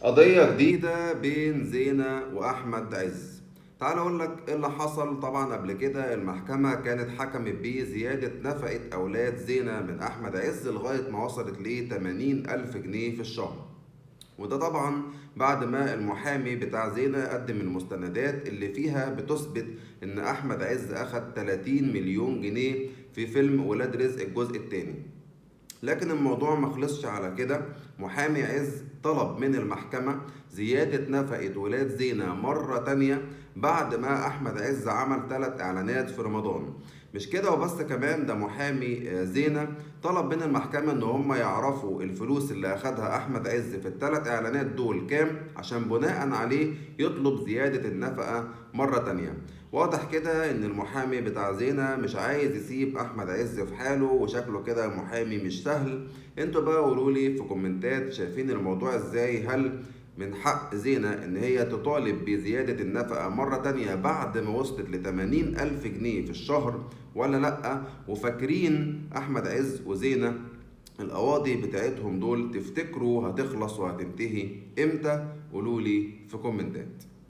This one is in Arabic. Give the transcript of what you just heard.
قضية جديدة بين زينة وأحمد عز. تعال أقول لك إيه اللي حصل. طبعا قبل كده المحكمة كانت حكمت بزيادة نفقة أولاد زينة من أحمد عز لغاية ما وصلت ل 80 ألف جنيه في الشهر. وده طبعا بعد ما المحامي بتاع زينة قدم المستندات اللي فيها بتثبت إن أحمد عز أخد 30 مليون جنيه في فيلم ولاد رزق الجزء الثاني. لكن الموضوع ما خلصش على كده. محامي عز طلب من المحكمة زيادة نفقة ولاد زينة مرة تانية بعد ما أحمد عز عمل 3 إعلانات في رمضان. مش كده وبس، كمان ده محامي زينة طلب من المحكمة إن هم يعرفوا الفلوس اللي أخدها أحمد عز في ال3 إعلانات دول كام، عشان بناء عليه يطلب زيادة النفقة مرة تانية. واضح كده ان المحامي بتاع زينة مش عايز يسيب احمد عز في حاله، وشكله كده محامي مش سهل. انتوا بقى قولولي في كومنتات شايفين الموضوع ازاي. هل من حق زينة ان هي تطالب بزيادة النفقة مرة تانية بعد ما وصلت ل80 ألف جنيه في الشهر ولا لأ؟ وفاكرين احمد عز وزينة القواضي بتاعتهم دول تفتكروا هتخلص وهتنتهي امتى؟ قولولي في كومنتات.